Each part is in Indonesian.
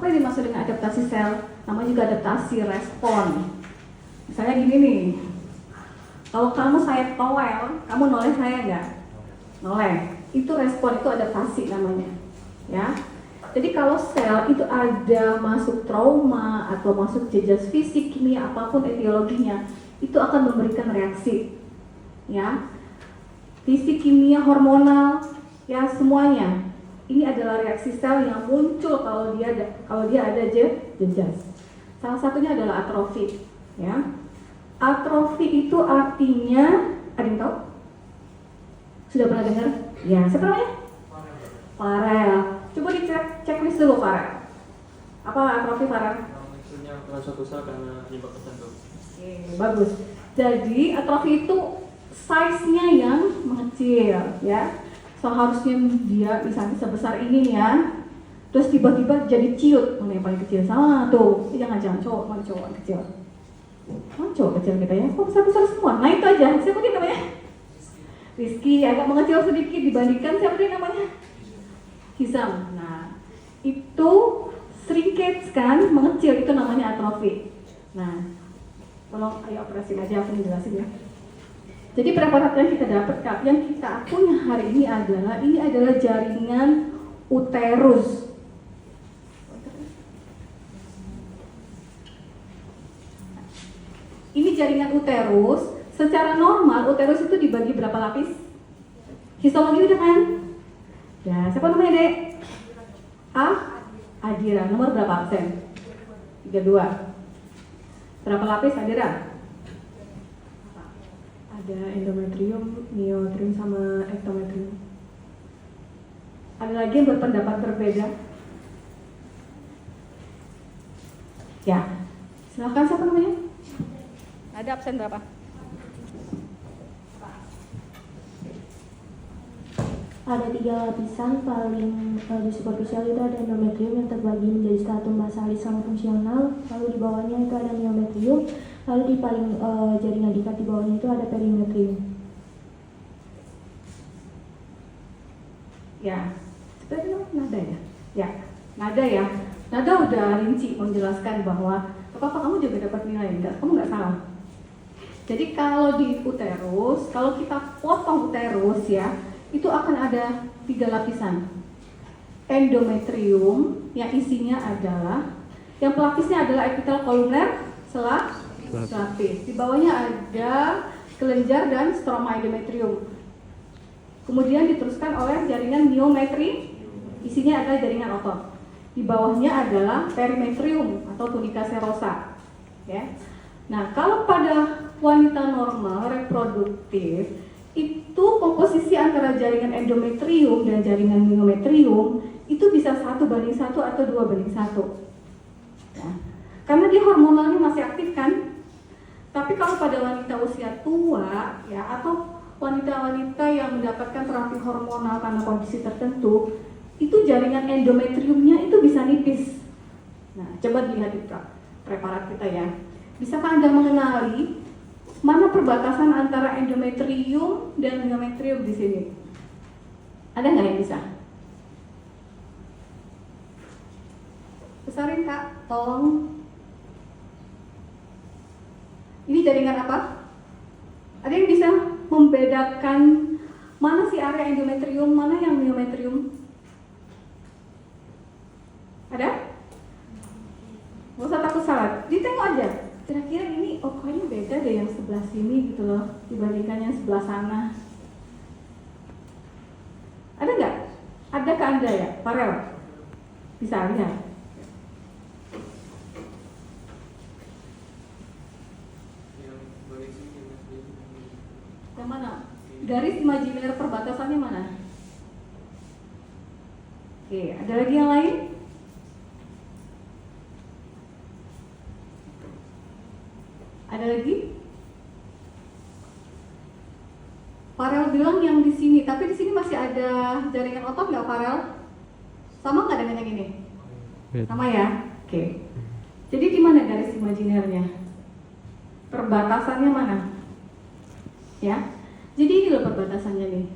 Apa yang dimaksud dengan adaptasi sel? Namanya juga adaptasi respon. Misalnya gini nih, kalau kamu saya towel, kamu noleh saya nggak? Noleh. Itu respon, itu adaptasi namanya. Ya. Jadi kalau sel itu ada masuk trauma atau masuk jejas fisik, kimia, apapun etiologinya, itu akan memberikan reaksi. Ya. Fisik, kimia, hormonal, ya semuanya. Ini adalah reaksi sel yang muncul kalau dia ada jejas. Salah satunya adalah atrofi, ya. Atrofi itu artinya, ada yang tahu? Sudah pernah dengar? Ya, siapa namanya? Farel. Coba dicek checklist dulu Farel. Apa atrofi Farel? Maksudnya suatu sel karena penyebab tertentu. Oke, bagus. Jadi atrofi itu size-nya yang mengecil, ya. Seharusnya dia misalnya sebesar ini ya, terus tiba-tiba jadi ciut, mana yang paling kecil sama tuh, jangan cowok, mana cowok kecil, mana cowok kecil kita ya, kok besar-besar semua, nah itu aja, siapa dia namanya? Rizky, agak mengecil sedikit dibandingkan siapa dia namanya? Hisam. Nah itu shrinkage kan, mengecil, itu namanya atrofi. Nah tolong ayo operasi aja, aku jelasin ya. Jadi preparat yang kita dapat, yang kita punya hari ini adalah jaringan uterus. Ini jaringan uterus. Secara normal uterus itu dibagi berapa lapis? Histologi udah kan? Ya, siapa namanya Dek? Adira. Nomor berapa absen? 32. Berapa lapis Adira? Ada endometrium, miotrium, sama ektometrium. Ada lagi yang berpendapat berbeda? Ya, silahkan, siapa namanya? Ada absen berapa? Ada 3 lapisan, paling di superficial itu ada endometrium yang terbagi menjadi stratum basalis sama fungsional, lalu di bawahnya itu ada miometrium, lalu di paling jaringan ikat di bawahnya itu ada perimetrium. Ya, seperti itu nada ya? Ya, nada ya. Nada udah rinci menjelaskan bahwa apa kamu juga dapat nilai, kamu nggak salah. Jadi kalau di uterus, kalau kita potong uterus ya, itu akan ada 3 lapisan. Endometrium yang isinya adalah, yang pelapisnya adalah epitel kolumer selapis. Di bawahnya ada kelenjar dan stroma endometrium. Kemudian diteruskan oleh jaringan myometri, isinya adalah jaringan otot. Di bawahnya adalah perimetrium atau tunica serosa. Ya. Nah, kalau pada wanita normal reproduktif itu komposisi antara jaringan endometrium dan jaringan myometrium itu bisa 1:1 atau 2:1. Ya. Karena dia hormonalnya masih aktif kan. Tapi kalau pada wanita usia tua ya, atau wanita-wanita yang mendapatkan terapi hormonal karena kondisi tertentu, itu jaringan endometriumnya itu bisa nipis. Nah, coba dilihat di preparat kita ya. Bisakah Anda mengenali mana perbatasan antara endometrium dan myometrium di sini? Ada nggak yang bisa? Besarin Kak, tolong. Ini jaringan apa? Ada yang bisa membedakan mana sih area endometrium, mana yang myometrium? Ada? Nggak usah takut salah, ditengok aja. Kira-kira ini, oh kayaknya beda deh yang sebelah sini gitu loh, dibandingkan yang sebelah sana. Ada nggak? Ada ke Anda ya, Farel? Bisa lihat. Yang mana? Garis imajiner perbatasannya mana? Oke, ada lagi yang lain? Ada lagi? Farel bilang yang di sini, tapi di sini masih ada jaringan otot nggak Farel? Sama nggak dengan yang ini? Sama ya? Oke. Jadi di mana garis imajinernya? Perbatasannya mana? Ya. Jadi ini loh perbatasannya nih.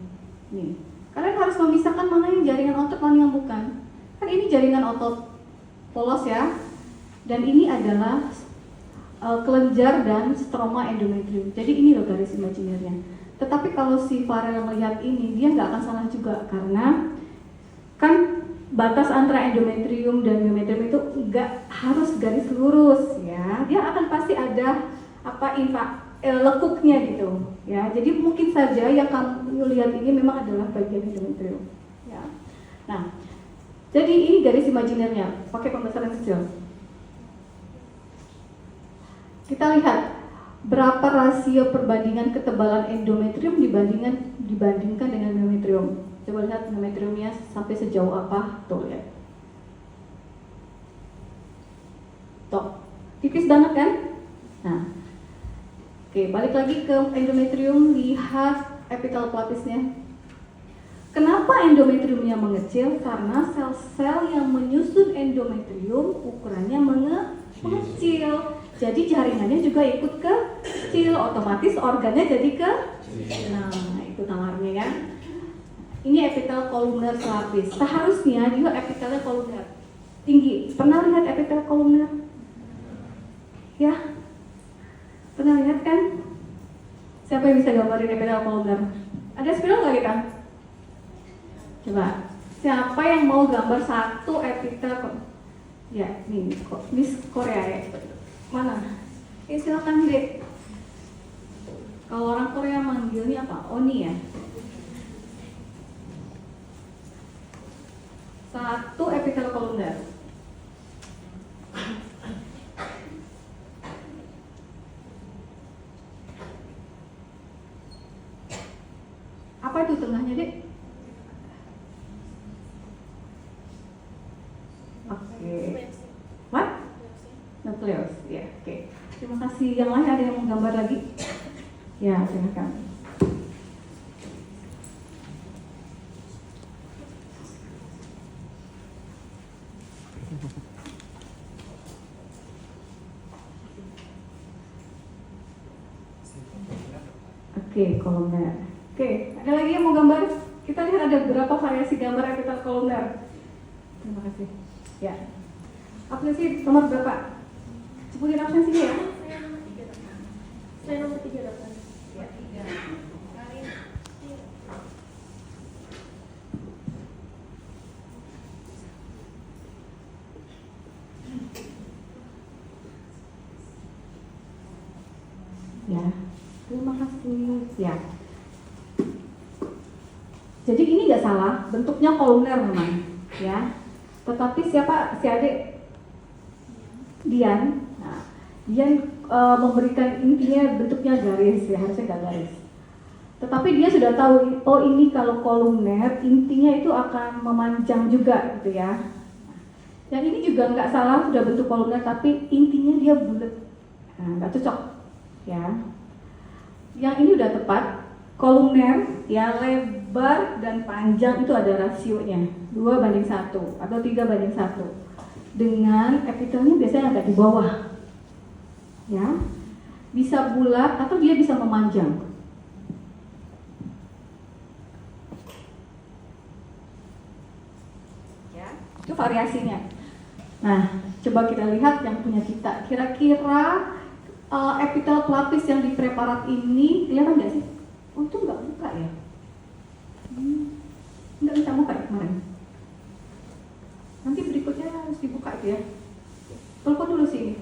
Nih. Kalian harus memisahkan mana yang jaringan otot, mana yang bukan. Kan ini jaringan otot. polos ya. Dan ini adalah kelenjar dan stroma endometrium. Jadi ini loh garis imajinernya. Tetapi kalau si Farel melihat ini, dia nggak akan salah juga karena kan batas antara endometrium dan myometrium itu nggak harus garis lurus ya. Dia akan pasti ada lekuknya gitu ya. Jadi mungkin saja yang kamu lihat ini memang adalah bagian endometrium ya. Nah, jadi ini garis imajinernya pakai pembesaran kecil. Kita lihat berapa rasio perbandingan ketebalan endometrium dibandingkan dengan myometrium. Coba lihat myometriumnya sampai sejauh apa, tuh lihat. Tuh, tipis banget kan? Nah, oke, balik lagi ke endometrium, lihat epitel pelapisnya. Kenapa endometriumnya mengecil? Karena sel-sel yang menyusun endometrium ukurannya mengecil. Jadi jaringannya juga ikut kecil, otomatis organnya jadi nah itu nalarnya ya. Ini epitel kolumner selapis. Seharusnya dia epitelnya kolumner tinggi. Pernah lihat epitel kolumner? Ya, pernah lihat kan? Siapa yang bisa gambarin epitel kolumner? Ada spiral nggak kita? Coba, siapa yang mau gambar satu epitel? Ya, nih, Miss Korea ya. Mana? Silakan Dek. Kalau orang Korea manggilnya apa? Oni ya. Satu epitel kolumner. Apa itu tengahnya, Dek? Oke. What? Nukleus, ya, oke. Terima kasih. Yang lain ada yang mau gambar lagi? Ya, silakan. Oke, kolumner. Oke, ada lagi yang mau gambar? Kita lihat ada berapa variasi gambar epitel kolumner. Terima kasih. Ya. Absensi nomor berapa? Sebutin absensinya ya. Saya nomor 3 dokter. Ya, 3. Ya, terima kasih. Ya. Jadi ini nggak salah, bentuknya kolumner memang, ya. Tetapi siapa si adik? Dian. Nah, Dian memberikan intinya bentuknya garis, ya harusnya nggak garis. Tetapi dia sudah tahu, oh ini kalau kolumner intinya itu akan memanjang juga, gitu ya. Yang ini juga nggak salah, sudah bentuk kolumner, tapi intinya dia bulat. Nah, nggak cocok, ya. Yang ini udah tepat, kolumner, ya lebar dan panjang itu ada rasionya 2:1 atau 3:1. Dengan epitelnya biasanya agak di bawah, ya, bisa bulat atau dia bisa memanjang. Ya, itu variasinya. Nah, coba kita lihat yang punya kita. Kira-kira epitel pelapis yang di preparat ini kelihatan nggak sih? Oh, itu nggak buka ya? Nggak bisa buka ya kemarin. Nanti berikutnya harus dibuka itu ya. Telepon dulu sini.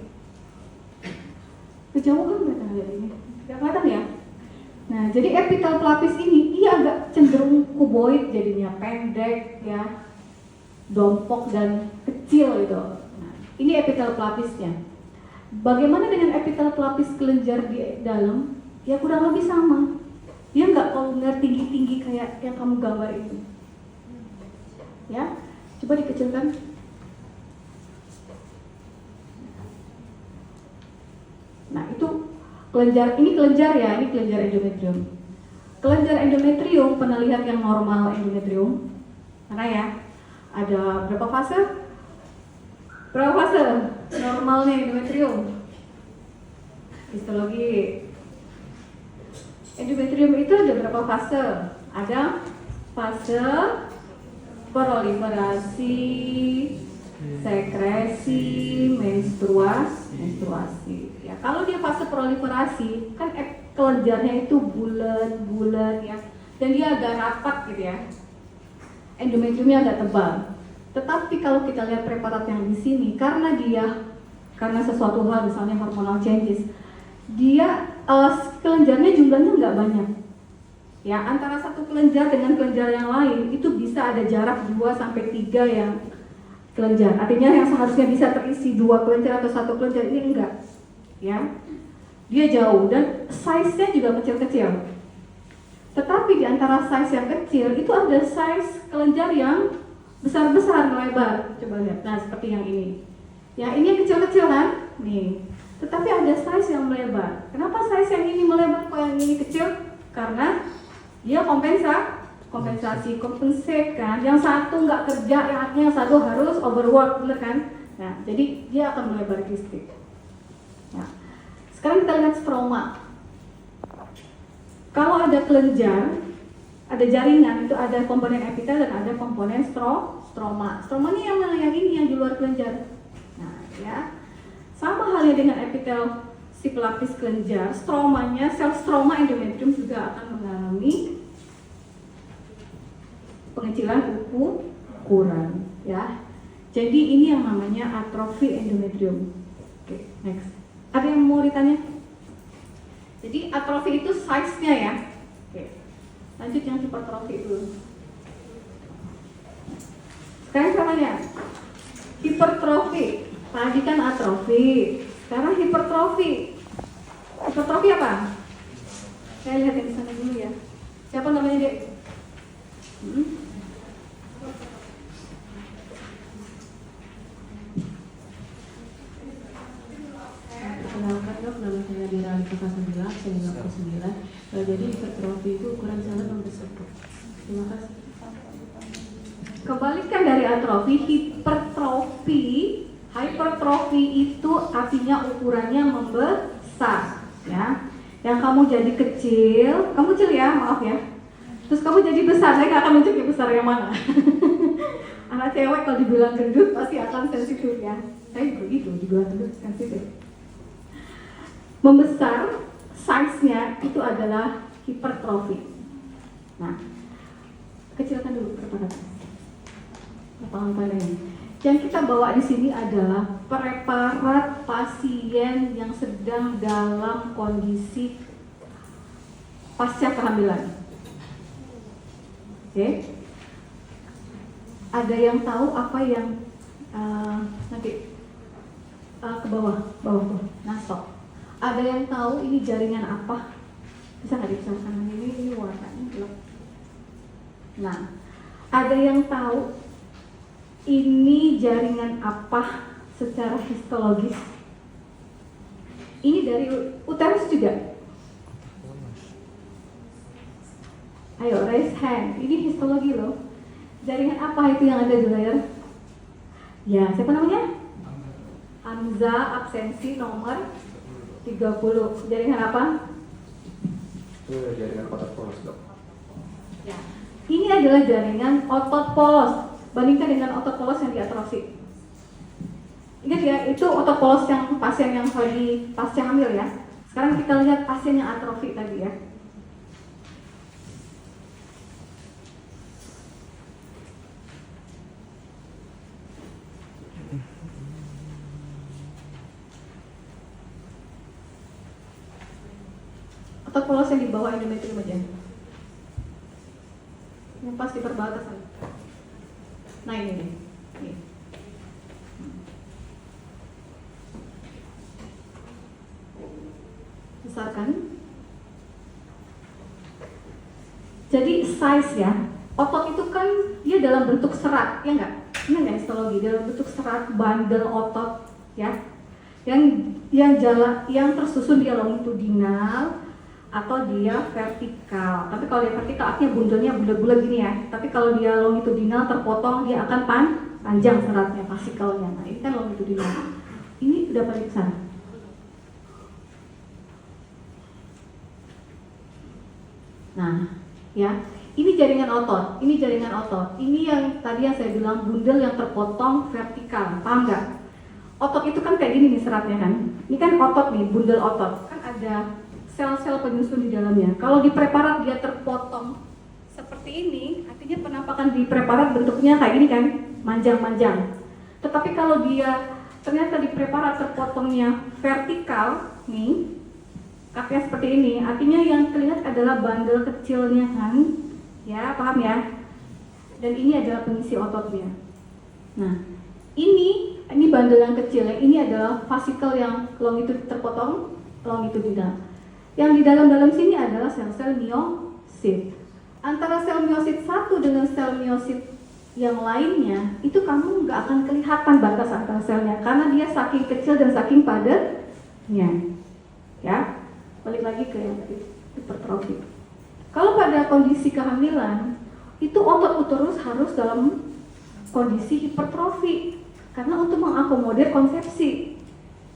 Kejauhan nggak lihat ini? Nggak kelihatan ya? Nah, jadi epitel pelapis ini dia agak cenderung kuboid, jadinya pendek ya, dompok dan kecil gitu. Nah, ini epitel pelapisnya. Bagaimana dengan epitel pelapis kelenjar di dalam? Ya kurang lebih sama. Dia nggak kolumner tinggi-tinggi kayak yang kamu gambar itu. Ya, coba dikecilkan. Nah, itu kelenjar, ini kelenjar ya, ini kelenjar endometrium. Kelenjar endometrium, pernah lihat yang normal endometrium? Karena ya, ada berapa fase? Berapa fase normalnya endometrium? Histologi. Endometrium itu ada berapa fase? Ada fase proliferasi, Sekresi, menstruasi. Ya, kalau dia fase proliferasi, kan kelenjarnya itu bulat ya, dan dia agak rapat gitu ya. Endometriumnya agak tebal. Tetapi kalau kita lihat preparat yang di sini, karena sesuatu hal misalnya hormonal changes, dia kelenjarnya jumlahnya nggak banyak. Ya, antara satu kelenjar dengan kelenjar yang lain itu bisa ada jarak 2-3 yang kelenjar. Artinya yang seharusnya bisa terisi 2 kelenjar atau 1 kelenjar ini enggak. Ya. Dia jauh dan size-nya juga kecil-kecil. Tetapi di antara size yang kecil itu ada size kelenjar yang besar-besar lebar. Coba lihat. Nah, seperti yang ini. Ya, ini yang kecil-kecil kan? Nih. Tetapi ada size yang melebar. Kenapa size yang ini melebar kok yang ini kecil? Karena dia kompensate kan. Yang satu nggak kerja, yang satu harus overwork, bener kan? Nah, jadi dia akan melebar kistik. Nah, sekarang kita lihat stroma. Kalau ada kelenjar, ada jaringan, itu ada komponen epitel dan ada komponen stroma. Stroma ini yang mana? Yang ini yang di luar kelenjar. Nah, ya. Sama halnya dengan epitel si pelapis kelenjar, stromanya, sel stroma endometrium juga akan mengalami pengecilan ukuran, ya. Jadi ini yang namanya atrofi endometrium. Oke, next. Ada yang mau ditanya? Jadi atrofi itu size-nya ya. Oke. Lanjut yang hipertrofi dulu. Sekarang saya tanya, hipertrofi. Tadi kan atrofi, sekarang hipertrofi. Hipertrofi apa? Saya lihat yang di sana dulu ya. Siapa namanya, Dek? Perkenalkan dok, nama saya Dira Alika Kasabila, saya 59. Jadi hipertrofi itu ukuran sangat membesar. Terima kasih. Kebalikan dari atrofi, hipertrofi. Hypertrofi itu artinya ukurannya membesar, ya. Yang kamu jadi kecil, kamu kecil ya, maaf ya. Terus kamu jadi besar, saya nggak akan menunjuk besar yang mana. Anak cewek kalau dibilang gendut pasti akan sensitif ya. Saya begitu, dibilang gendut sensitif. Membesar, size-nya itu adalah hipertrofi. Nah, kecilkan dulu preparat. Lapangan kalian. Yang kita bawa di sini adalah preparat pasien yang sedang dalam kondisi pasca kehamilan. Oke. Ada yang tahu apa yang nanti ke bawah tuh, nasok. Ada yang tahu ini jaringan apa? Bisa nggak dibesarkan? Ini warnanya gelap. Nah, ada yang tahu ini jaringan apa secara histologis? Ini dari uterus juga. Ayo raise hand. Ini histologi loh. Jaringan apa itu yang ada di layar? Ya, siapa namanya? Hamza, absensi nomor 30. Jaringan apa? Itu jaringan otot polos, dok. Ya. Ini adalah jaringan otot polos. Bandingkan dengan otot polos yang diatrofi. Ingat ya, itu otot polos yang pasien yang lagi pasca hamil ya. Sekarang kita lihat pasien yang atrofi tadi ya. Otot polos yang di bawah endometrium aja. Yang pas di perbatasan. Nah ini nih. Nih. Besarkan. Jadi size ya. Otot itu kan dia dalam bentuk serat, ya enggak? Ini enggak histologi, dalam bentuk serat, bandel otot, ya. Yang tersusun dia longitudinal atau dia vertikal. Tapi kalau dia vertikal artinya bundelnya bulat-bulat gini ya. Tapi kalau dia longitudinal terpotong dia akan panjang seratnya, fasikalnya. Nah ini kan longitudinal. Ini udah periksa. Nah ya, Ini jaringan otot, ini jaringan otot. Ini yang tadi yang saya bilang bundel yang terpotong vertikal, paham nggak? Otot itu kan kayak gini nih seratnya kan. Ini kan otot nih, bundel otot. Kan ada sel-sel penyusun di dalamnya. Kalau di preparat dia terpotong seperti ini, artinya penampakan di preparat bentuknya kayak gini kan, manjang-manjang. Tetapi kalau dia ternyata di preparat terpotongnya vertikal, nih, kakinya seperti ini, artinya yang terlihat adalah bandel kecilnya kan, ya paham ya? Dan ini adalah pengisi ototnya. Nah, ini bandel yang kecil, yang ini adalah fasikel yang longitudinal terpotong, longitudinal. Yang di dalam sini adalah sel-sel miosit. Antara sel miosit satu dengan sel miosit yang lainnya, itu kamu nggak akan kelihatan batas antara selnya karena dia saking kecil dan saking padatnya. Ya, balik lagi ke yang tadi, hipertrofi. Kalau pada kondisi kehamilan, itu otot uterus harus dalam kondisi hipertrofi karena untuk mengakomodir konsepsi.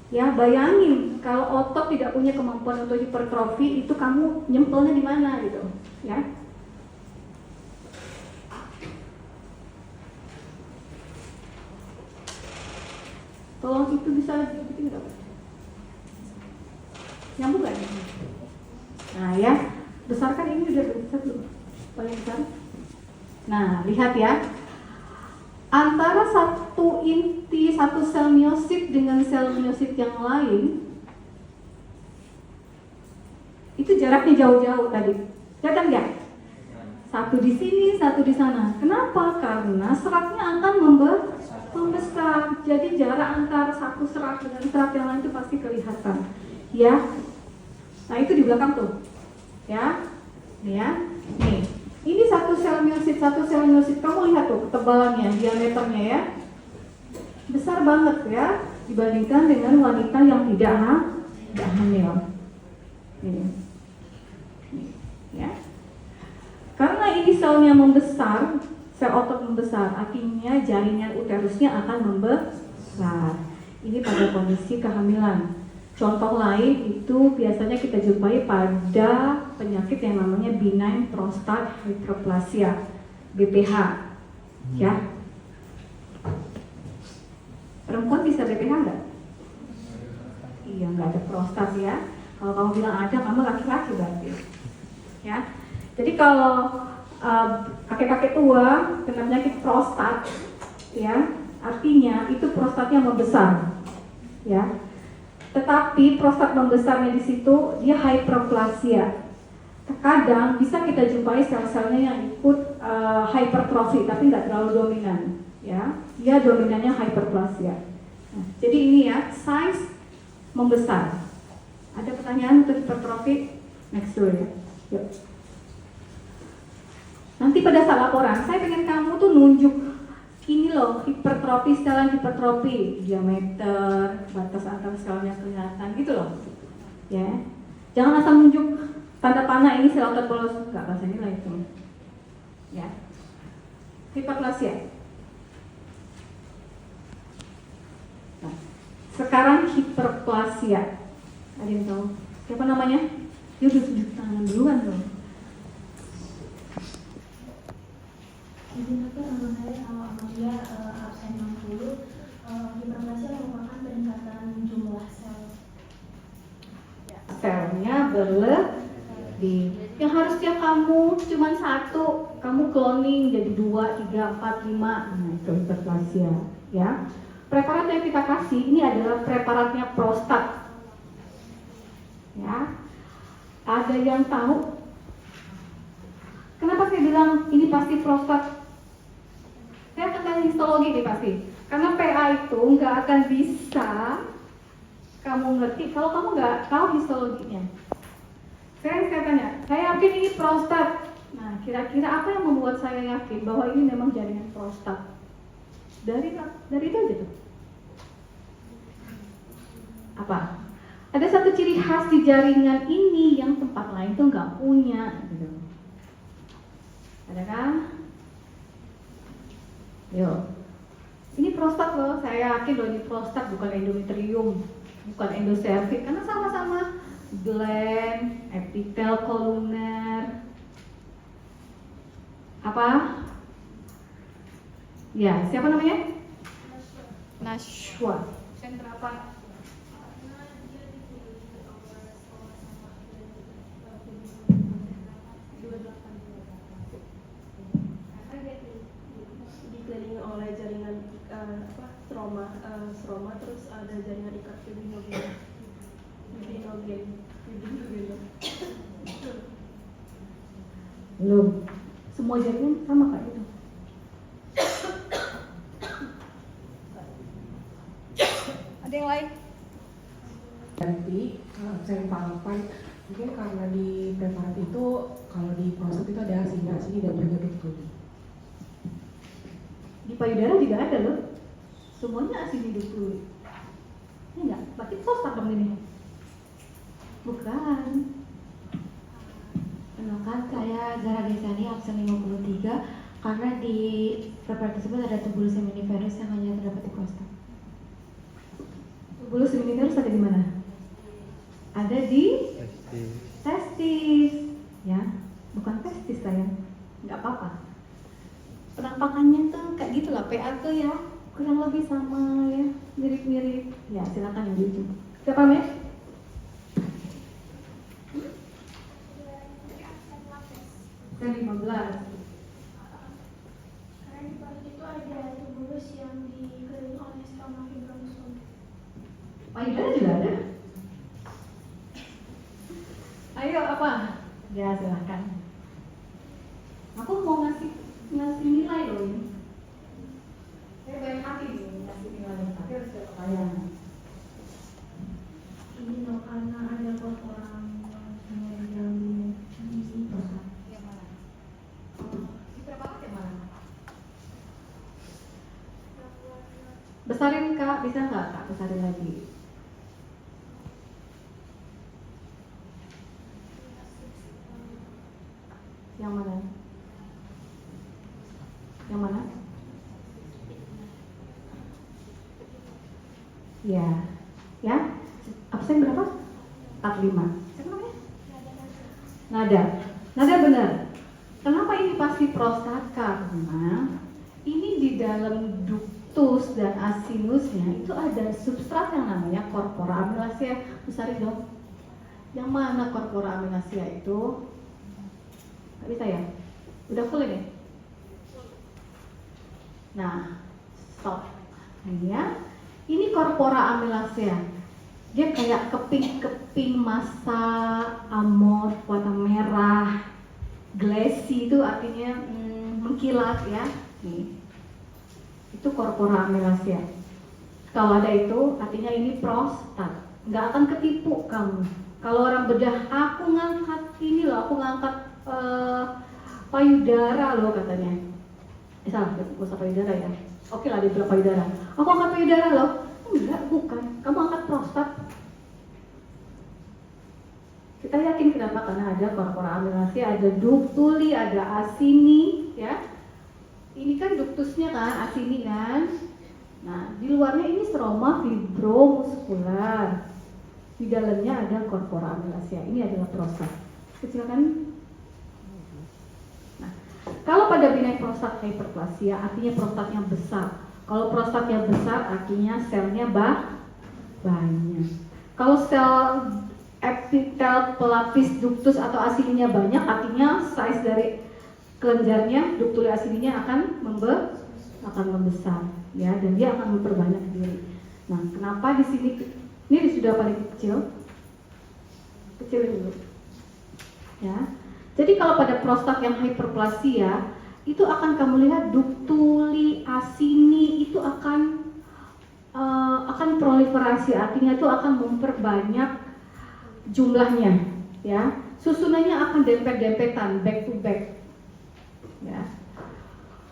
Ya, bayangin kalau otot tidak punya kemampuan untuk hipertrofi, itu kamu nyempelnya di mana gitu, ya? Tolong itu bisa dibikin nggak? Nyambung nggak? Nah ya, besarkan ini udah besar belum? Paling besar. Nah, lihat ya. Antara satu inti, satu sel miosit dengan sel miosit yang lain, itu jaraknya jauh-jauh tadi. Kelihatan nggak? Satu di sini, satu di sana. Kenapa? Karena seratnya akan membesar. Jadi jarak antara satu serat dengan serat yang lain itu pasti kelihatan. Ya. Nah, itu di belakang tuh. Ya. Nih ya. Nih. Ini satu sel miosit. Kamu lihat tuh ketebalannya, diameternya ya. Besar banget ya dibandingkan dengan wanita yang tidak hamil. Nih. Ya. Karena ini selnya membesar, sel otot membesar, artinya jaringan uterusnya akan membesar. Ini pada kondisi kehamilan. Contoh lain itu biasanya kita jumpai pada penyakit yang namanya benign prostate hyperplasia, BPH. Ya. Perempuan bisa BPH nggak? Iya, nggak ada prostat ya. Kalau kamu bilang ada, kamu laki-laki berarti. Ya. Jadi kalau kakek-kakek tua kena penyakit prostat, ya, artinya itu prostatnya membesar, ya. Tetapi prostat membesarnya di situ dia hyperplasia. Terkadang bisa kita jumpai sel-selnya yang ikut hypertrofi, tapi nggak terlalu dominan, ya. Dia dominannya hyperplasia. Nah, jadi ini ya, size membesar. Ada pertanyaan untuk hipertrofi? Next dulu ya. Yuk. Nanti pada saat laporan, saya pengen kamu tuh nunjuk ini loh, hipertrofi, setelan hipertrofi, diameter, batas antar selnya kelihatan gitu loh. Ya. Jangan asal nunjuk tanda panah ini sel otot polos, enggak, bahasa ini lah itu. Ya. Hiperplasia. Nah, sekarang hiperplasia. Ada yang tahu? Siapa namanya? Dia udah tunjuk tangan duluan loh. Izin dokter, saya Amalia absen 60. Hiperplasia merupakan peningkatan jumlah sel. Selnya berlebih. Yang harusnya kamu cuma satu, kamu cloning jadi 2, 3, 4, 5. Nah, itu hiperplasia, ya. Preparat yang kita kasih ini adalah preparatnya prostat. Ya. Ada yang tahu? Kenapa saya bilang ini pasti prostat? Saya tentang histologi nih pasti. Karena PA itu nggak akan bisa kamu ngerti kalau kamu nggak tahu histologinya. Saya tanya, saya yakin ini prostat. Nah, kira-kira apa yang membuat saya yakin bahwa ini memang jaringan prostat? Dari itu aja tuh. Apa? Ada satu ciri khas di jaringan ini yang tempat lain tuh nggak punya. Gitu. Ada kan? Yo, ini prostat loh, saya yakin loh ini prostat, bukan endometrium, bukan endocervix, karena sama-sama gland, epitel kolumner, Apa? Ya, siapa namanya? Nashwa. Sentra apa? Dikelilingi oleh jaringan stroma, terus ada jaringan ikat fibrinogen. Belum. Semua jaringan sama kayak gitu. Ada yang lain? Nanti absen palapan mungkin karena di preparat itu kalau di prostat itu ada asini dan juga duktuli. Di payudara juga ada loh. Semuanya asini duktuli. Ini enggak? Berarti prostat dong ini. Bukan. Kenalkan, saya Zahra Desani, absen 53, karena di preparat tersebut ada tubulus seminiferus yang hanya terdapat di prostat. Tubulus seminiferus ada di mana? Ada di testis, ya, bukan testis sayang, nggak apa-apa. Penampakannya tuh kayak gitulah, PA tuh ya kurang lebih sama ya, mirip-mirip. Ya silakan yang diuji. Siapa paham ya? Yang 15. Karena di paru itu ada tubulus yang dikelilingi oleh stroma fibromusum. Payudara juga ada. Ayo apa? Ya silahkan. Aku mau ngasih nilai loh ini. Saya banyak hati nih ngasih nilai, tapi harus ada pertanyaan. Ini loh karena ada korporal yang di dalam ini prostat. Yang mana? Di preparat yang mana? Besarin kak, bisa nggak kak besarin lagi? Yang mana? Yang mana? Ya, ya. Absen berapa? 45. Siapa namanya? Nada. Nada benar. Kenapa ini pasti prostat? Karena ini di dalam ductus dan asinusnya itu ada substrat yang namanya corpora amylacea. Besarin dong. Yang mana corpora amylacea itu? Nggak bisa ya? Udah full ini? Nah, stop. Ini ya. Ini corpora amylacea. Dia kayak keping-keping massa amor warna merah. Glassy itu artinya mengkilat ya. Nih. Itu corpora amylacea. Kalau ada itu artinya ini prostat. Nggak akan ketipu kamu. Kalau orang bedah, aku ngangkat ini loh, aku ngangkat payudara loh katanya. Salah, gak usah payudara ya. Oke lah, dia bilang payudara. Aku angkat payudara loh. Enggak, bukan. Kamu angkat prostat. Kita yakin kenapa? Karena ada corpora amylacea, ada ductuli, ada asini, ya. Ini kan ductusnya kan, asini kan. Nah, di luarnya ini stroma fibromuskular. Di dalamnya ada corpora amylacea. Ini adalah prostat. Silakan. Nah, kalau pada benign prostat hyperplasia artinya prostatnya besar. Kalau prostatnya besar artinya selnya banyak. Kalau sel epitel pelapis ductus atau asininya banyak artinya size dari kelenjarnya, ductuli asininya akan membesar ya, dan dia akan memperbanyak diri. Nah, kenapa di sini ini sudah paling kecil dulu ya. Jadi kalau pada prostat yang hyperplasia itu akan kamu lihat ductuli asini itu akan proliferasi, artinya itu akan memperbanyak jumlahnya ya. Susunannya akan dempet-dempetan, back to back ya.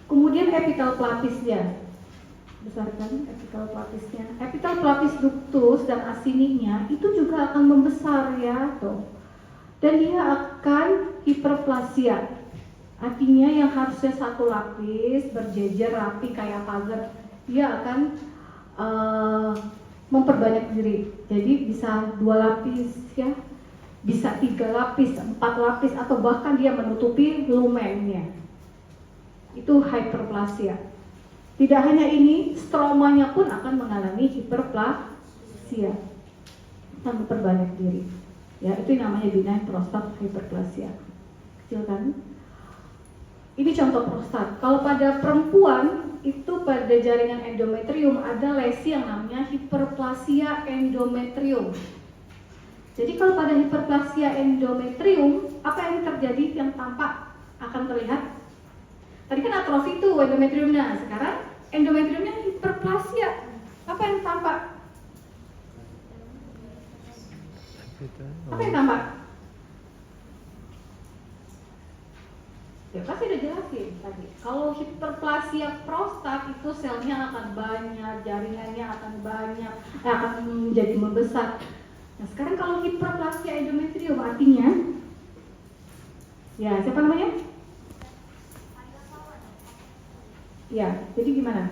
Kemudian epitel pelapisnya, besarkan epitel pelapisnya. Epitel pelapis ductus dan asininya itu juga akan membesar ya tuh. Dan dia akan hiperplasia. Artinya yang harusnya satu lapis berjejer rapi kayak pagar, dia akan memperbanyak diri. Jadi bisa 2 lapis ya, bisa 3 lapis, 4 lapis, atau bahkan dia menutupi lumennya. itu hiperplasia. Tidak hanya ini, stromanya pun akan mengalami hiperplasia dan memperbanyak diri. Ya, itu namanya benign prostat hyperplasia. Kecil kan? Ini contoh prostat. Kalau pada perempuan itu pada jaringan endometrium ada lesi yang namanya hiperplasia endometrium. Jadi kalau pada hiperplasia endometrium, apa yang terjadi yang tampak akan terlihat? Tadi kan atrofi itu endometriumnya, sekarang endometriumnya hiperplasia. Apa yang tampak? Apa yang tampak? Ya pasti udah jelasin tadi. Kalau hiperplasia prostat itu selnya akan banyak, jaringannya akan banyak, akan menjadi membesar. Nah sekarang kalau hiperplasia endometrium artinya, ya siapa namanya? Ya, jadi gimana?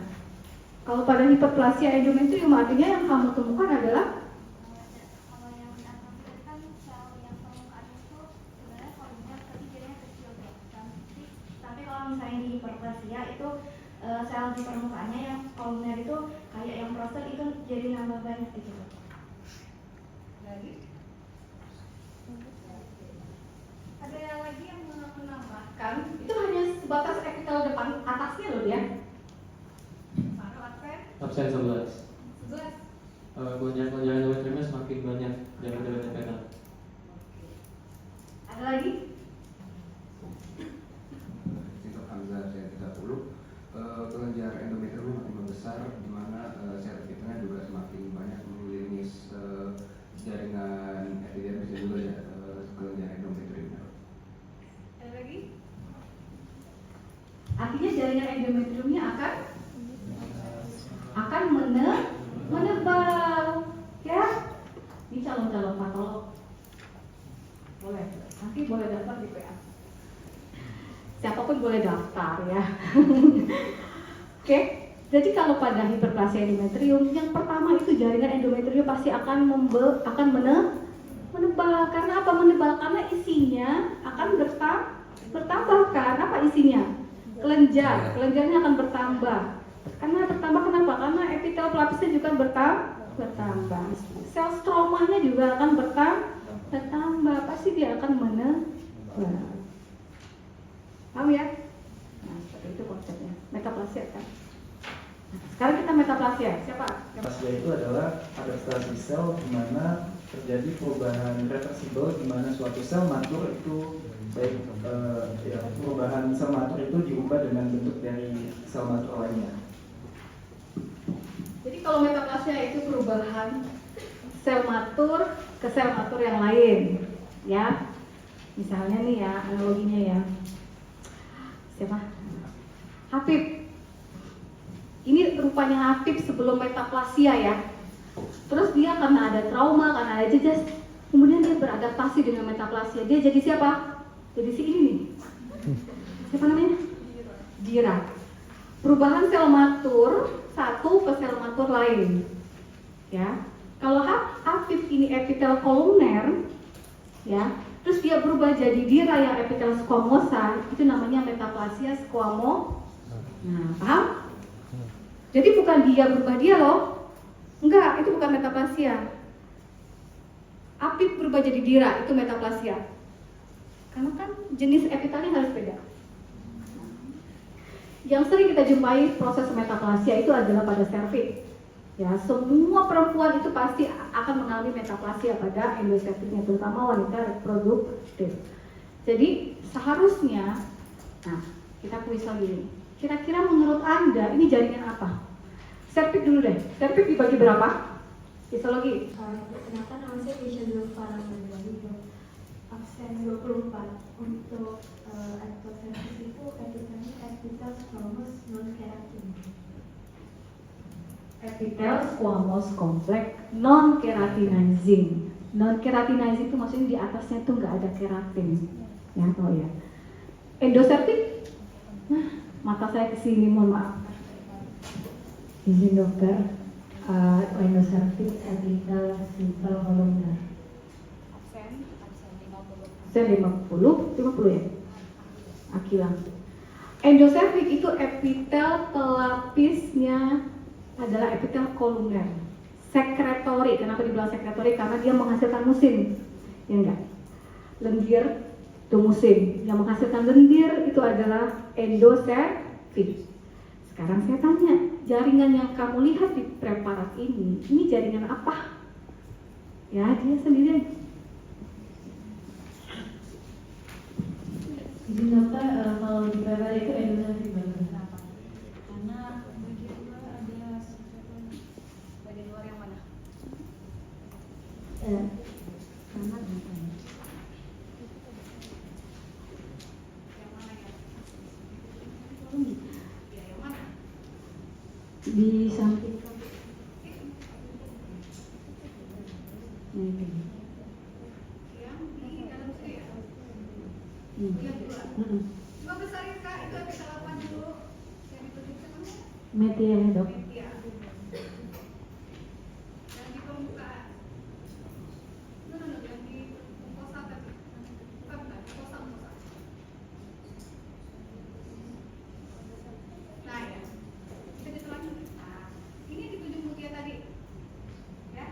Kalau pada hiperplasia endometrium artinya yang kamu temukan adalah misalnya di hiperplasia itu sel di permukaannya yang kolumner itu kayak yang prostat itu jadi nambah banyak gitu. lagi ada yang lagi yang menambahkan itu hanya sebatas epitel depan atasnya loh dia. Absen 11. 11. Gonjang-gonjang endometriumnya semakin banyak daripada banyak petal. Ada lagi? Untuk Hamzah saya 30. Kelenjar endometrium makin membesar, di mana sel epitelnya juga semakin banyak mengelilingi jaringan epidermis dan juga kelenjar endometrium. Ada lagi? Artinya jaringan endometriumnya akan menebal, ya. Ini calon-calon patolog boleh, nanti boleh daftar di PA. Siapapun boleh daftar ya. Oke, jadi kalau pada hiperplasia endometrium, yang pertama itu jaringan endometrium pasti akan menebal. Karena apa menebal? Karena isinya akan bertambah kan? Apa isinya? Kelenjarnya akan bertambah. Karena bertambah kenapa? Karena epitel pelapisnya juga bertambah. Sel stromanya juga akan bertambah. Pasti dia akan menebal. Paham ya? Nah, seperti itu konsepnya. Metaplasia kan? Nah, sekarang kita metaplasia. Siapa? Metaplasia itu adalah adaptasi sel di mana terjadi perubahan reversibel di mana suatu sel matur itu perubahan sel matur itu diubah dengan bentuk dari sel matur lainnya. Jadi kalau metaplasia itu perubahan sel matur ke sel matur yang lain, ya. Misalnya nih ya, analoginya ya. Siapa? Habib. Ini rupanya Habib sebelum metaplasia ya. Terus dia karena ada trauma, karena ada jejas, kemudian dia beradaptasi dengan metaplasia. Dia jadi siapa? Jadi si ini nih. Siapa namanya? Dira. Perubahan sel matur satu ke sel matur lain. Ya. Kalau Habib ini epitel kolumner, ya. Terus dia berubah jadi dira yang epitel squamosa, itu namanya metaplasia squamosa. Nah, paham? Jadi bukan dia berubah dia loh. Enggak, itu bukan metaplasia. Habib berubah jadi dira, itu metaplasia. Karena kan jenis epitelnya harus beda. Yang sering kita jumpai proses metaplasia itu adalah pada serviks. Ya, semua perempuan itu pasti akan mengalami metaplasia pada endoserviknya, terutama wanita reproduktif. Jadi seharusnya, nah kita kuis lagi ini. Kira-kira menurut Anda ini jaringan apa? Serviks dulu deh. Serviks dibagi berapa? Histologi. Kenapa namanya Visual Parameter absen 24 untuk endoservis itu epitelnya epitel squamous non keratin. Epitel squamous kompleks non keratinizing. Non keratinizing itu maksudnya di atasnya tuh nggak ada keratin, ya tau ya. Endoservik, nah mata saya kesini, mohon maaf. Izin dokter, endoservik epitel simpel kolumner. Absen 50 ya. Akilang. Endocervix itu epitel pelapisnya adalah epitel kolumner. Sekretori, kenapa dibilang sekretori? Karena dia menghasilkan musim, ya enggak? Lendir itu musim, yang menghasilkan lendir itu adalah endocervix. Sekarang saya tanya, jaringan yang kamu lihat di preparat ini jaringan apa? Ya, dia sendirian. Izin dokter, kalau di preparat itu endocervix Kenapa? Karena bagian luar ada bagian luar yang mana? sama Yang mana ya? Ya, yang mana? di samping Yang di dalam itu ya? Hmm. Yang luar. Mm-mm. Coba besarin Kak, itu epitel apa dulu? Yang ditunjukkan namanya? media ya dok. Media. Yang di permukaan. No, yang di mukosa tadi. Bukan, mukosa. Nah ya, kita ditelanjut. Nah, ini yang ditunjuk Mutia tadi. Ya.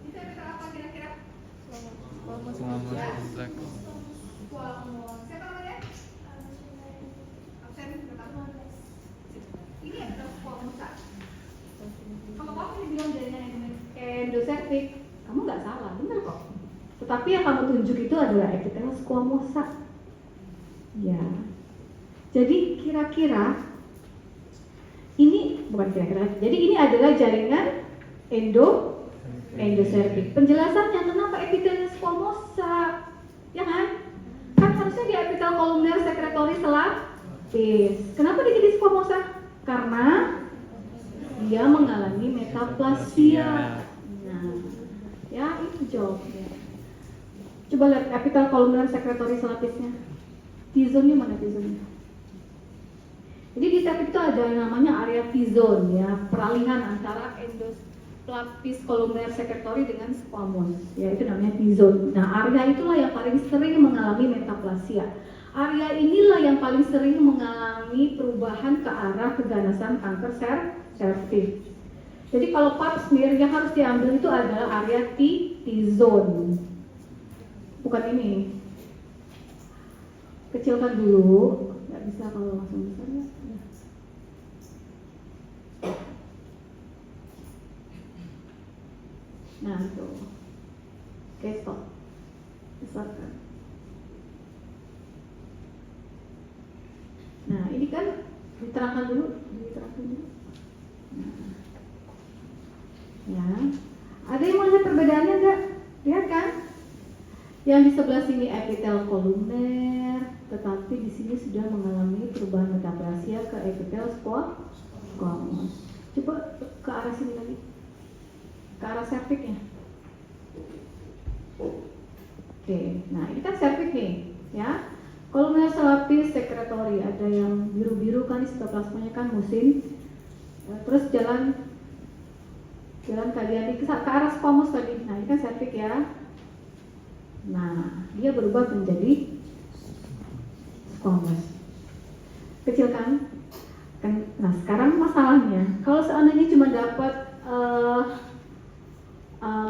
Itu epitel apa kira-kira? Ya. Squamous. Siapa namanya? Absen berapa? Ini adalah squamosa. Kalau kamu dibilang jaringan endocervix, kamu nggak salah, benar kok. Tetapi yang kamu tunjuk itu adalah epitel squamosa. Ya. Jadi kira-kira ini bukan kira-kira. Jadi ini adalah jaringan endocervix. Penjelasannya kenapa epitel squamosa? Ya kan? Kan harusnya di epitel kolumner sekretori selapis. Kenapa dia jadi squamosa? Karena dia mengalami metaplasia. Nah, ya itu jawabnya. Coba lihat epitel kolumner sekretori selapisnya. T-zone-nya mana T-zone-nya? Jadi di cervix itu ada yang namanya area T-zone ya, peralihan antara endopelapis kolumner sekretori dengan squamous, ya itu namanya T-zone. Nah, area itulah yang paling sering mengalami metaplasia. Area inilah yang paling sering mengalami perubahan ke arah keganasan kanker cervix. Jadi kalau pap smear yang harus diambil itu adalah area T-zone, bukan ini. Kecilkan dulu, nggak bisa kalau langsung besar ya. Nah itu, oke stop, besarkan. Nah ini kan diterangkan dulu. Nah. Ya, ada yang melihat perbedaannya nggak? Lihat kan? Yang di sebelah sini epitel kolumner, tetapi di sini sudah mengalami perubahan metaplasia ke epitel squamous. Coba ke arah sini lagi, ke arah cervixnya. Oke, nah ini kan cervix nih, ya. Kolumner selapis sekretori, ada yang biru-biru kan, sitoplasmanya kan musim. Terus jalan kalian ke arah squamous tadi. Nah ini kan cervix ya. Nah, dia berubah menjadi squamous. Kecil kan? Nah, sekarang masalahnya, kalau seandainya cuma dapat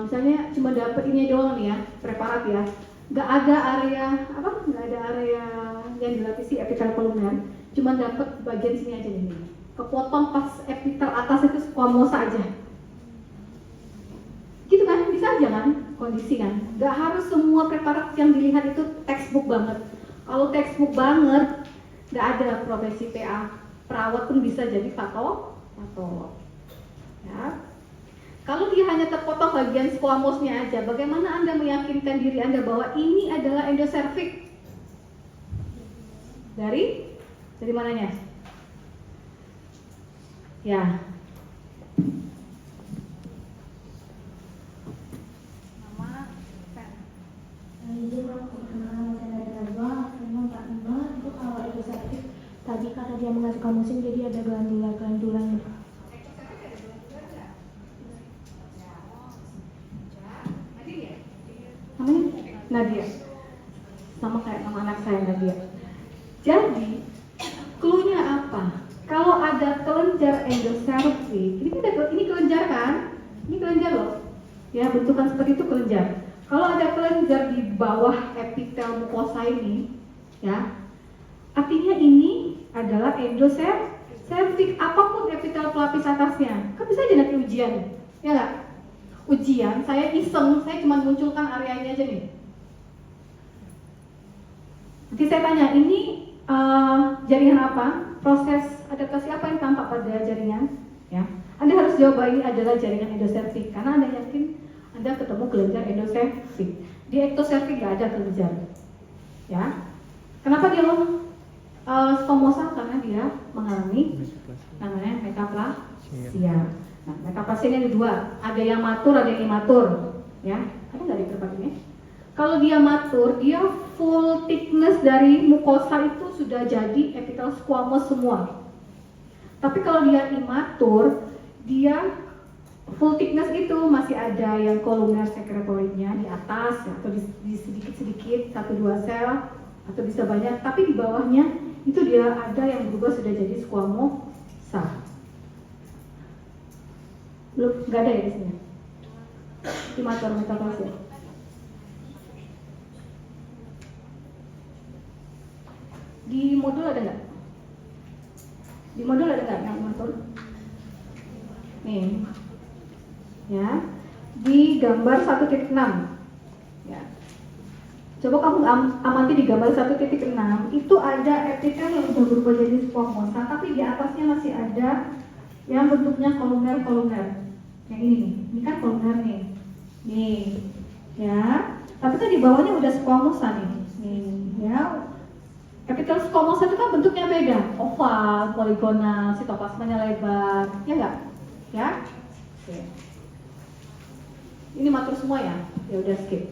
misalnya cuma dapat ini doang nih ya, preparat ya, nggak ada area yang dilapisi epitel kolumner, cuma dapat bagian sini aja nih, kepotong pas epitel atas itu squamosa aja. Gitu kan, bisa aja kan kondisi kan, nggak harus semua preparat yang dilihat itu textbook banget. Kalau textbook banget, nggak ada profesi PA, perawat pun bisa jadi patolog. Ya. Kalau dia hanya terpotong bagian squamosnya aja, bagaimana Anda meyakinkan diri Anda bahwa ini adalah endocervix? Dari mananya? Ya. Izin perkenalan saya Darwa, saya Mbak Ima. Itu kalau endocervix tadi karena dia menghasilkan musim, jadi ada glandula-glandulanya. Namanya Nadia, sama kayak nama anak saya Nadia. Jadi Ya, bentukan seperti itu kelenjar. Kalau ada kelenjar di bawah epitel mukosa ini, ya, artinya ini adalah endoservix, apapun epitel pelapis atasnya. Kan bisa aja nanti ujian, ya nggak? Ujian, saya iseng, saya cuma munculkan areanya aja nih. Nanti saya tanya, ini jaringan apa? Proses adaptasi apa yang tampak pada jaringan? Ya, Anda harus jawab bahwa ini adalah jaringan endoservix, karena Anda yakin Anda ketemu kelenjar endoservix. Di ektoservix nggak ada kelenjar. Ya, kenapa dia squamosal? Karena dia mengalami namanya metaplasia. Nah, metaplasia ini ada dua, ada yang matur, ada yang imatur. Ya, ada nggak di tempat ini? Kalau dia matur, dia full thickness dari mukosa itu sudah jadi epitel squamous semua. Tapi kalau dia imatur, dia full thickness itu masih ada yang kolumner sekretoidnya di atas, ya, atau di sedikit-sedikit 1-2 sel, atau bisa banyak. Tapi di bawahnya itu dia ada yang berubah sudah jadi squamosa. Belum, nggak ada ya di sini. Imatur metaplasia. Di modul ada nggak? Di modul ada nggak yang imatur? Nih, ya, di gambar 1.6, ya. Coba kamu amati di gambar 1.6, itu ada epitel yang sudah berubah jadi squamosa, tapi di atasnya masih ada yang bentuknya kolumner. Yang ini kan kolumner nih, ya. Tapi kan di bawahnya udah squamosa nih, ya. Epitel squamosa itu kan bentuknya beda, oval, poligonal, sitoplasmanya lebar, ya nggak? Ya, oke. Ini matur semua ya, ya udah skip.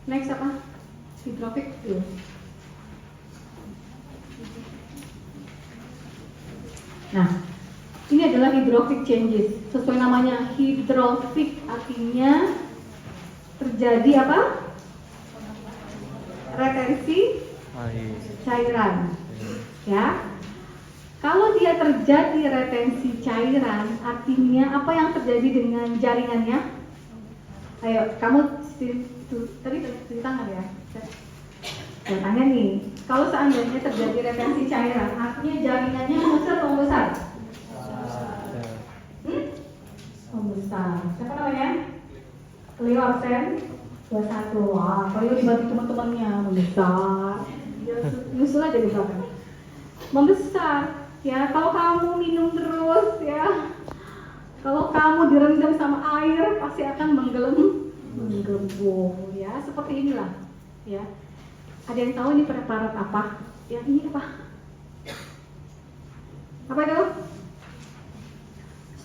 Next apa? Hydrophic view. Nah, ini adalah hydrophic changes. Sesuai namanya hydrophic, artinya terjadi apa? Retensi cairan, ya. Kalau dia terjadi retensi cairan, artinya apa yang terjadi dengan jaringannya? Ayo, kamu tadi cuci tangan ya. Saya tanya nih, kalau seandainya terjadi retensi cairan, artinya jaringannya besar atau besar? Besar. Siapa namanya? Cleo absen 21. Wah, Cleo dibantu teman-temannya membesar. Dia nyusul aja di belakang. Membesar. Ya, kalau kamu minum terus, ya, kalau kamu direndam sama air, pasti akan menggelembung, ya, seperti inilah, ya. Ada yang tahu ini preparat apa? Yang ini apa? Apa itu?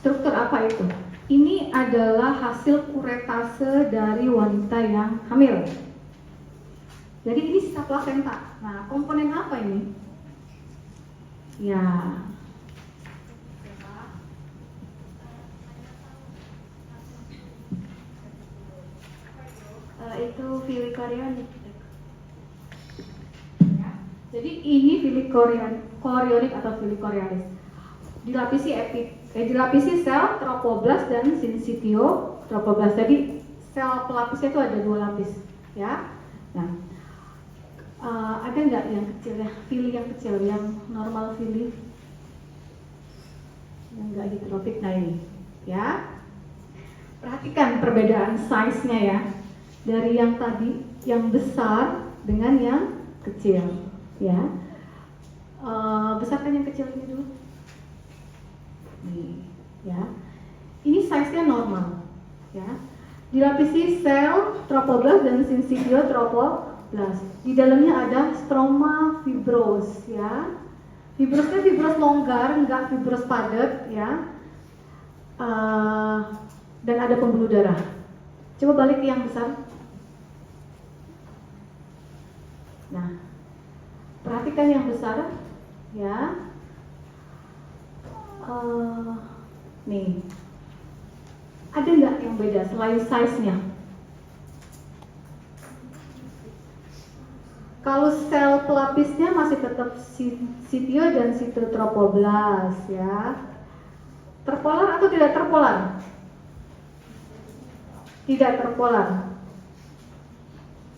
Struktur apa itu? Ini adalah hasil kuretase dari wanita yang hamil. Jadi ini sisa plasenta. Nah, komponen apa ini? Ya, Itu filikorionik. ya. Jadi ini filikorionik atau filikorialis. Dilapisi sel tropoblast dan sincitiotropoblast. Jadi sel pelapisnya itu ada 2 lapis, ya. Nah, ada nggak yang kecil ya, fili yang kecil, yang normal fili, yang nggak hidrofik? Nah ini, ya. Perhatikan perbedaan size-nya ya, dari yang tadi yang besar dengan yang kecil, ya. Besarkan yang kecil ini dulu. Nih, ya. Ini size-nya normal, ya. Dilapisi sel tropoblast dan sincitiotropoblast. Di dalamnya ada stroma fibros, ya. Fibrosnya fibros longgar, enggak fibros padat, ya. Dan ada pembuluh darah. Coba balik ke yang besar. Nah, perhatikan yang besar, ya. Nih, ada nggak yang beda selain size-nya? Kalau sel pelapisnya masih tetap sitio dan sitiotropoblast, ya. Terpolar atau tidak terpolar? tidak terpolar.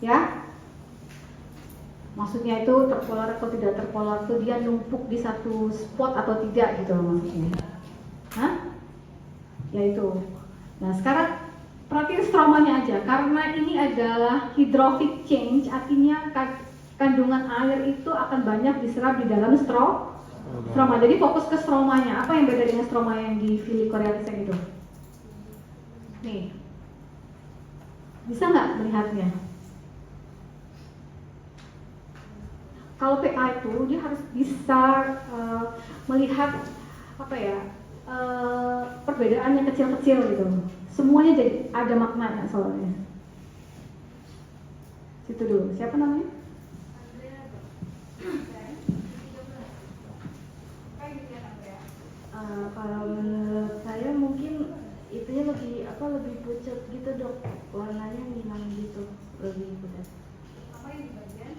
Ya, maksudnya itu terpolar atau tidak terpolar itu dia numpuk di satu spot atau tidak gitu loh maksudnya. Hah? Ya itu. Nah sekarang perhatiin stromanya aja, karena ini adalah hydrophic change, artinya kandungan air itu akan banyak diserap di dalam stroma. Jadi fokus ke stromanya. Apa yang beda dengan stroma yang di Filicorealis itu? Nih, bisa nggak melihatnya? Kalau PA itu dia harus bisa melihat apa ya, perbedaan yang kecil-kecil gitu. Semuanya jadi ada maknanya soalnya. Situ dulu. Siapa namanya? Kalau menurut saya mungkin itunya lebih pucat gitu dok, warnanya hilang gitu, lebih pucat. Apa yang di bagian?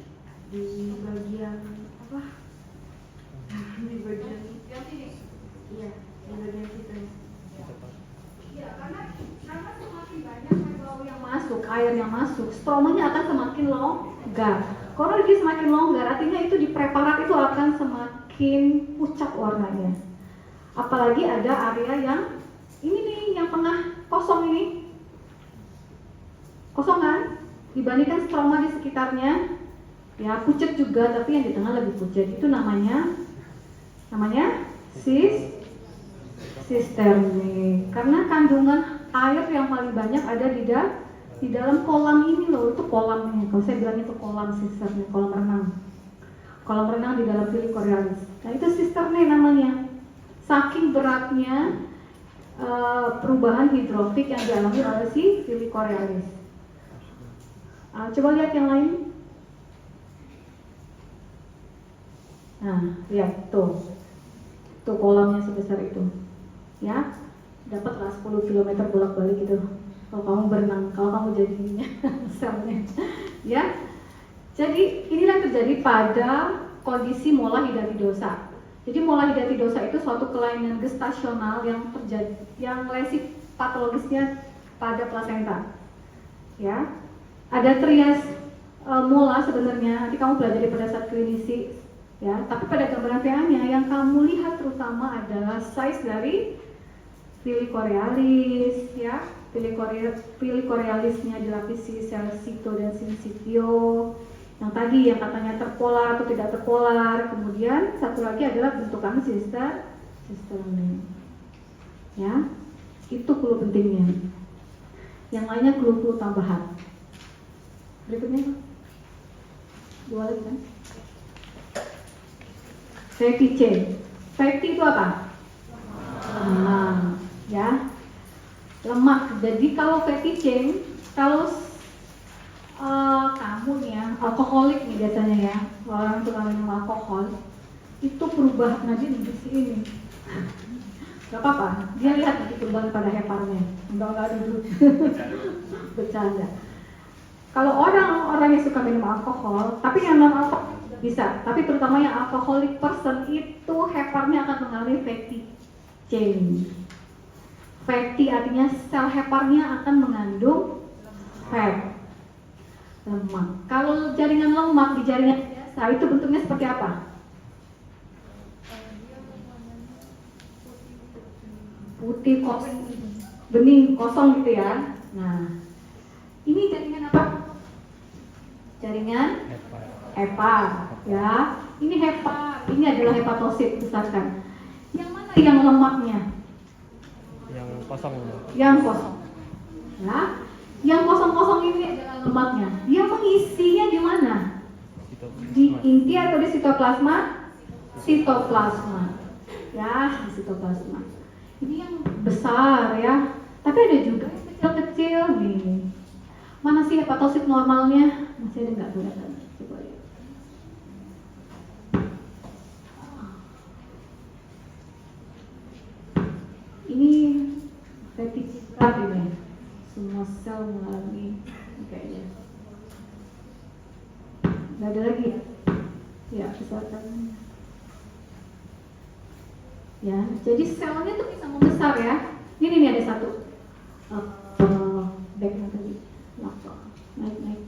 Di bagian apa? Di bagian Yang sini. iya, di bagian situ. Iya, karena semakin banyak yang masuk, air yang masuk, stromanya akan semakin longgar. Kalau dia semakin longgar, artinya itu di preparat itu akan semakin pucat warnanya. Apalagi ada area yang ini nih, yang tengah kosong ini, kosong kan? Dibandingkan stroma di sekitarnya, ya pucat juga, tapi yang di tengah lebih pucat. Itu namanya sisternik. Karena kandungan air yang paling banyak ada di dalam kolam ini loh, itu kolamnya. Kalau saya bilang itu kolam sisternik, kolam renang di dalam Filicorealis. Nah itu sisternik namanya. Saking beratnya perubahan hidrofik yang dialami oleh si Filicorealis. Coba lihat yang lain. Nah, lihat tuh kolamnya sebesar itu, ya, dapatlah 10 km bolak-balik gitu. Kalau kamu berenang, kalau kamu jadinya selnya, ya. Jadi inilah yang terjadi pada kondisi mola hidratidosa. Jadi mola hidratidosa itu suatu kelainan gestasional yang terjadi, yang lesi patologisnya pada plasenta. Ya, ada trias mola sebenarnya. Nanti kamu pelajari pada saat klinisi, ya. Tapi pada gambaran PA-nya yang kamu lihat terutama adalah size dari Filicorealis, ya. Filicorealisnya dilapisi sel sito dan sinsitio. Yang tadi yang katanya terpolar atau tidak terpolar, kemudian satu lagi adalah bentukan sisternik. Ya, itu clue pentingnya. Yang lainnya clue-clue tambahan. Berikutnya, dua lagi kan? Fatty chain. Fatty itu apa? Lemak, ya. Lemak. Jadi kalau fatty chain, kalau kamu nih ya, alkoholik nih biasanya ya, orang tukang minum alkohol, itu perubahan nanti di sini. Gak apa-apa, dia lihat nanti perubahan pada heparnya. Enggak duduk. Bercanda. Kalau orang yang suka minum alkohol, tapi yang non alkohol bisa, tapi terutama yang alcoholic person itu heparnya akan mengalami fatty chain. Fatty artinya sel heparnya akan mengandung fat, lemak. Kalau jaringan lemak di jaringan biasa itu bentuknya seperti apa? Putih kosong, bening kosong gitu ya. Nah, ini jaringan apa? Jaringan hepar, ya. Ini hepar, ini adalah hepatosit misalkan. Yang mana yang lemaknya? Yang kosong. Yang kosong. Ya. Yang kosong-kosong ini adalah lemaknya. Dia mengisinya di mana? Di inti atau di sitoplasma? Sitoplasma. Ya, di sitoplasma. Ini yang besar ya. Tapi ada juga yang kecil-kecil nih. Mana sih hepatosit normalnya? Masih ada nggak kelihatan? Coba lihat. Ini fatty berat ini. Semua sel mengalami kayaknya. Nggak ada lagi ya misalkan. Ya, jadi selnya tuh bisa membesar ya. Ini nih ada satu backnya tadi lapor naik.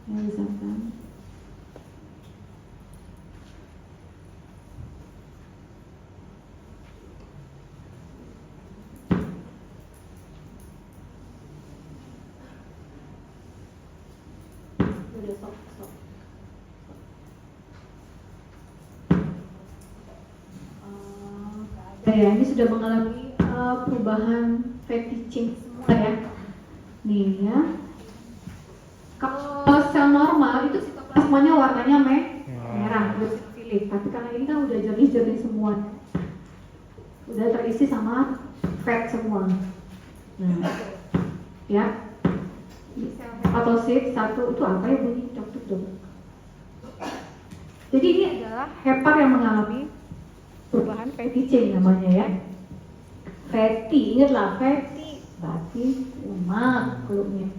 Ya bisa kan? Udah stop. Ya, ini sudah mengalami perubahan fatty change semua ya. Nih ya. Kalau sel normal itu sitoplasmanya warnanya merah, eosinofilik. Tapi karena ini kan udah jernih semua, udah terisi sama fat semua. Nah, ya. Ini sel hepatosit satu itu apa ya bunyi cok dong. Jadi ini adalah hepar yang mengalami perubahan fatty chain namanya ya. Fatty, ingatlah fatty, berarti lemak kulitnya.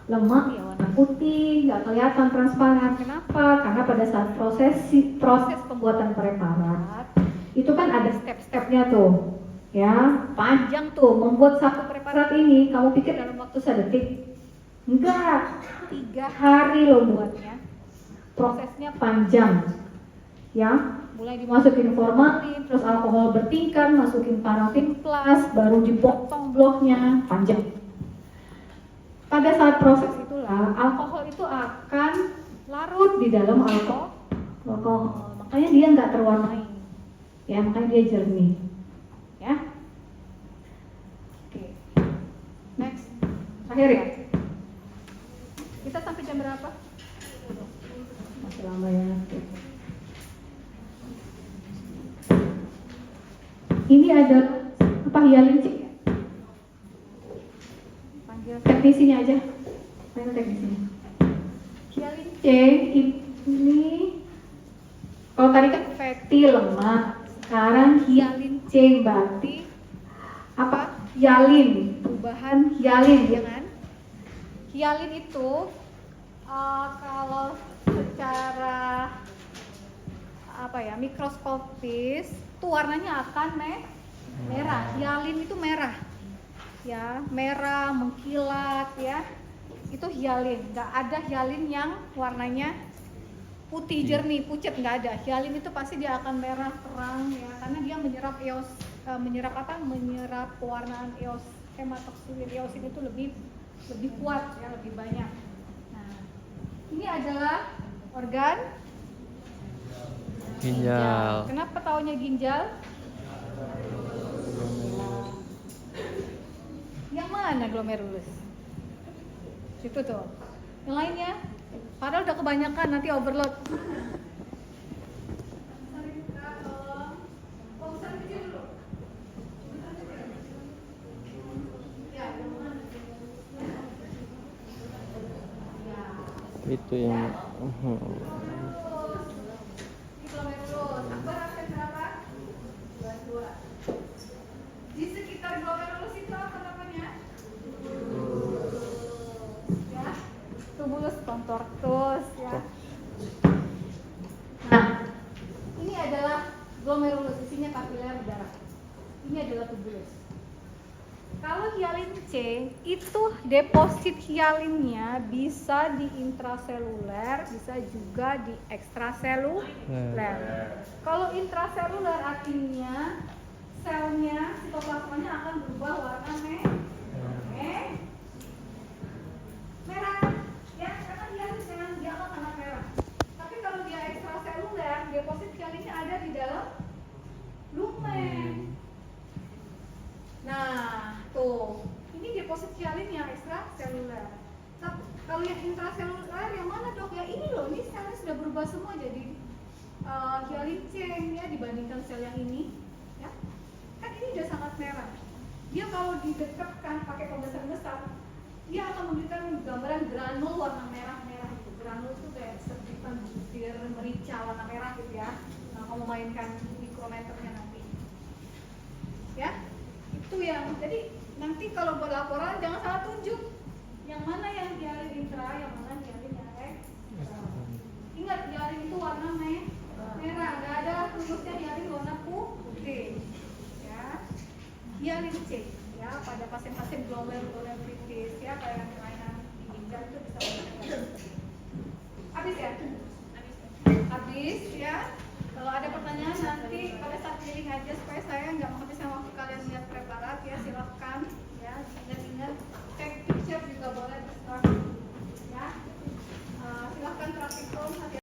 Lemak ya warna putih, nggak kelihatan transparan. Kenapa? Karena pada saat proses pembuatan preparat itu kan ada step-stepnya tuh, ya panjang tuh. Membuat satu preparat ini, kamu pikir dalam waktu sedetik? Enggak, 3 hari loh buatnya. Prosesnya panjang, ya. Mulai dimasukin formalin, terus alkohol bertingkat, masukin parafin plus, baru dipotong bloknya, panjang. Pada saat proses itulah alkohol itu akan larut di dalam alkohol, makanya dia nggak terwarnai, ya makanya dia jernih, ya. Oke, next, terakhir ya. Kita sampai jam berapa? Masih lama ya. Ini ada apa hialin sih? Panggil teknisinya aja. Panggil teknisinya. Hialin C ini kalau tadi kan fatty lemak, sekarang hialin C berarti apa? Hialin, perubahan hialin ya kan? Hialin itu kalau secara apa ya mikroskopis itu warnanya akan merah. Hialin itu merah, ya merah mengkilat ya. Itu hialin. Nggak ada hialin yang warnanya putih jernih pucat, nggak ada. Hialin itu pasti dia akan merah terang ya, karena dia menyerap menyerap pewarnaan hematoksin eosin itu lebih kuat ya, lebih banyak. Nah, ini adalah organ ginjal. Kenapa taunya ginjal? Yang mana glomerulus? Situ tuh. Yang lainnya? Padahal udah kebanyakan, nanti overload. Itu yang Glomerulus, apa rasanya berapa? 22. Di sekitar glomerulus itu apa namanya? Ya, tubulus contortus ya. Nah, ini adalah glomerulus, isinya kapiler darah. Ini adalah tubulus. Kalau hialin C itu deposit hialinnya bisa di intraseluler, bisa juga di ekstraseluler. Kalau intraseluler artinya selnya, sitoplasmanya akan berubah warna merah, ya karena hialin memang dia akan sangat merah. Tapi kalau dia ekstraseluler, deposit hialinnya ada di dalam lumen. Nah, tuh, ini deposit hialin yang ekstraseluler. Kalau yang intraseluler yang mana dok? Ya ini loh, ini selnya sudah berubah semua jadi hialin C ya dibandingkan sel yang ini, ya. Kan ini udah sangat merah. Dia kalau didekatkan pakai pembesaran besar, dia akan memberikan gambaran granul warna merah-merah itu. Granul itu kayak seperti butir merica warna merah gitu ya. Nah, kamu mainkan mikrometernya nanti, ya. Itu yang jadi nanti kalau buat laporan jangan salah tunjuk yang mana yang hialin intra, yang mana hialin yang ekstra. Ingat hialin itu warna merah, nggak ada tulisnya hialin warna putih. Ya. dialisis ya pada pasien-pasien glomerulonephritis ya kayak yang kelainan di ginjal itu bisa menggunakan. Habis ya? Habis ya. Kalau ada pertanyaan nanti pada saat hearing aja supaya saya nggak menghabiskan waktu kalian lihat preparat ya silahkan.